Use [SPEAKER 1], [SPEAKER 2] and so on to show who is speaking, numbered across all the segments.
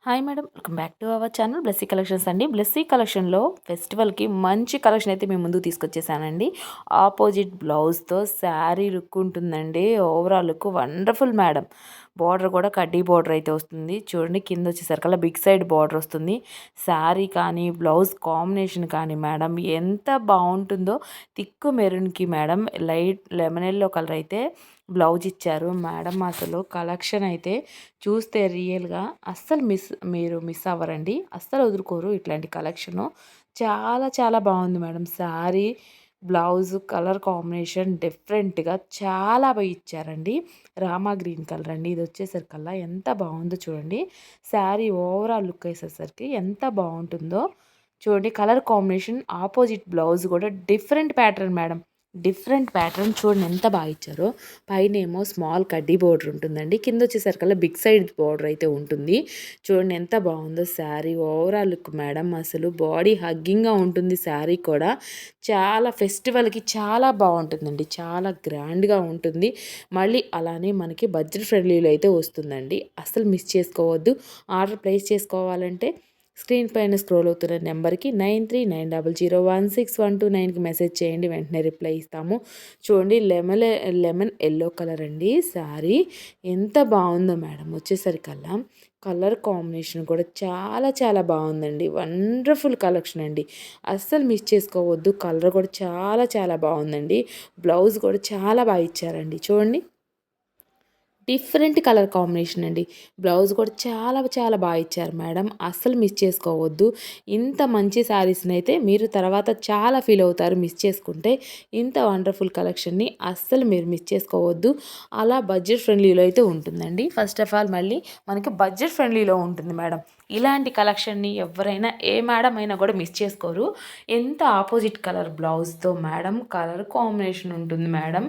[SPEAKER 1] Hi madam, welcome back to our channel Blessy collections అండి. బ్లెస్సీ కలెక్షన్లో ఫెస్టివల్కి మంచి కలెక్షన్ అయితే మేము ముందుకు తీసుకొచ్చేసానండి. ఆపోజిట్ బ్లౌజ్తో శారీ లుక్ ఉంటుందండి. Overall look wonderful madam. Border కూడా కడ్డీ బార్డర్ అయితే వస్తుంది. చూడండి, కింద వచ్చేసరికల్లా బిగ్ సైడ్ బార్డర్ వస్తుంది. శారీ కానీ బ్లౌజ్ కాంబినేషన్ కానీ మేడం ఎంత బాగుంటుందో. థిక్ మెరూన్కి madam light lemon yellow colour అయితే బ్లౌజ్ ఇచ్చారు మేడం. అసలు కలెక్షన్ అయితే చూస్తే రియల్గా అస్సలు మీరు మిస్ అవ్వరండి, అస్సలు వదులుకోరు. ఇట్లాంటి కలెక్షను చాలా చాలా బాగుంది madam. Sari blouse colour combination డిఫరెంట్గా చాలా బాగా ఇచ్చారండి. రామా గ్రీన్ కలర్ అండి. ఇది వచ్చేసరికల్లా ఎంత బాగుందో చూడండి. శారీ ఓవరాల్ లుక్ వేసేసరికి ఎంత బాగుంటుందో చూడండి. కలర్ కాంబినేషన్ ఆపోజిట్ బ్లౌజ్ కూడా different pattern madam. Different pattern చూడండి ఎంత బాగా ఇచ్చారో. పైన ఏమో స్మాల్ కడ్డీ బోర్డర్ ఉంటుందండి, కింద వచ్చేసరికల్లా బిగ్ సైడ్ బోర్డర్ అయితే ఉంటుంది. చూడండి ఎంత బాగుందో శారీ ఓవరాల్ లుక్ మేడం. అసలు బాడీ హగ్గింగ్గా ఉంటుంది శారీ కూడా. చాలా ఫెస్టివల్కి చాలా బాగుంటుందండి, చాలా గ్రాండ్గా ఉంటుంది. మళ్ళీ అలానే మనకి బడ్జెట్ ఫ్రెండ్లీలో అయితే వస్తుందండి. అసలు మిస్ చేసుకోవద్దు. ఆర్డర్ ప్లేస్ చేసుకోవాలంటే స్క్రీన్ పైన స్క్రోల్ అవుతున్న నెంబర్కి 9390016129కి మెసేజ్ చేయండి, వెంటనే రిప్లై ఇస్తాము. చూడండి, లెమన్ ఎల్లో కలర్ అండి శారీ. ఎంత బాగుందో మేడం. వచ్చేసరికల్లా కలర్ కాంబినేషన్ కూడా చాలా చాలా బాగుందండి. వండర్ఫుల్ కలెక్షన్ అండి, అస్సలు మిస్ చేసుకోవద్దు. కలర్ కూడా చాలా చాలా బాగుందండి. బ్లౌజ్ కూడా చాలా బాగా ఇచ్చారండి. చూడండి, డిఫరెంట్ కలర్ కాంబినేషన్ అండి. బ్లౌజ్ కూడా చాలా చాలా బాగా ఇచ్చారు మేడం. అస్సలు మిస్ చేసుకోవద్దు. ఇంత మంచి శారీస్ని అయితే మీరు తర్వాత చాలా ఫీల్ అవుతారు మిస్ చేసుకుంటే. ఇంత వండర్ఫుల్ కలెక్షన్ని అస్సలు మీరు మిస్ చేసుకోవద్దు. అలా బడ్జెట్ ఫ్రెండ్లీలో అయితే ఉంటుందండి. ఫస్ట్ ఆఫ్ ఆల్ మళ్ళీ మనకి బడ్జెట్ ఫ్రెండ్లీలో ఉంటుంది మేడం. ఇలాంటి కలెక్షన్ని ఎవరైనా ఏ మేడం అయినా కూడా మిస్ చేసుకోరు. ఎంత ఆపోజిట్ కలర్ బ్లౌజ్తో మేడం కలర్ కాంబినేషన్ ఉంటుంది మేడం.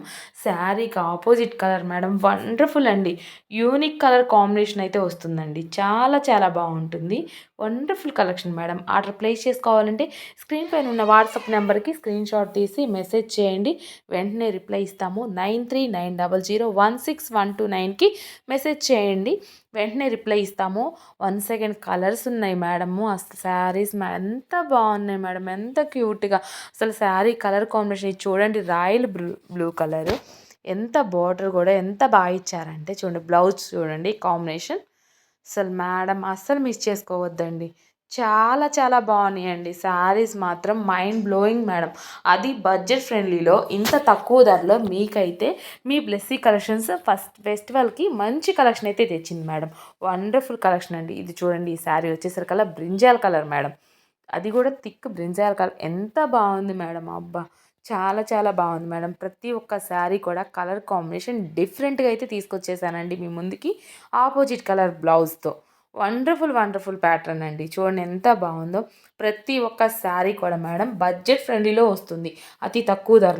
[SPEAKER 1] శారీకి ఆపోజిట్ కలర్ మేడం వండర్ఫుల్ అండి. యూనిక్ కలర్ కాంబినేషన్ అయితే వస్తుందండి. చాలా చాలా బాగుంటుంది. Wonderful collection madam. Order place చేసుకోవాలంటే స్క్రీన్ పైన ఉన్న వాట్సాప్ నెంబర్కి స్క్రీన్ షాట్ తీసి మెసేజ్ చేయండి, వెంటనే రిప్లై ఇస్తాము. 9390016129కి మెసేజ్ చేయండి, వెంటనే రిప్లై ఇస్తాము. 1 సెకండ్ కలర్స్ ఉన్నాయి మేడము. అసలు శారీస్ ఎంత బాగున్నాయి మేడం, ఎంత క్యూట్గా. అసలు శారీ కలర్ కాంబినేషన్ చూడండి, రాయల్ బ్లూ కలరు. ఎంత బార్డర్ కూడా ఎంత బాగా ఇచ్చారంటే చూడండి. బ్లౌజ్ చూడండి కాంబినేషన్. అసలు మేడం అస్సలు మిస్ చేసుకోవద్దండి. చాలా చాలా బాగున్నాయండి శారీస్ మాత్రం. Mind blowing madam. అది బడ్జెట్ ఫ్రెండ్లీలో ఇంత తక్కువ ధరలో మీకైతే మీ బ్లెస్సీ కలెక్షన్స్ ఫస్ట్ ఫెస్టివల్కి మంచి కలెక్షన్ అయితే తెచ్చింది మేడం. వండర్ఫుల్ కలెక్షన్ అండి. ఇది చూడండి, ఈ శారీ వచ్చేసరికల్లా బ్రింజాల్ కలర్ మేడం. అది కూడా థిక్ బ్రింజాల్ కలర్. ఎంత బాగుంది మేడం, అబ్బా చాలా చాలా బాగుంది మేడం. ప్రతి ఒక్క శారీ కూడా కలర్ కాంబినేషన్ డిఫరెంట్గా అయితే తీసుకొచ్చేసానండి మీ ముందుకి. ఆపోజిట్ కలర్ బ్లౌజ్తో వండర్ఫుల్ వండర్ఫుల్ ప్యాటర్న్ అండి. చూడండి ఎంత బాగుందో. ప్రతి ఒక్క శారీ కూడా మేడం బడ్జెట్ ఫ్రెండ్లీలో వస్తుంది, అతి తక్కువ ధరలో.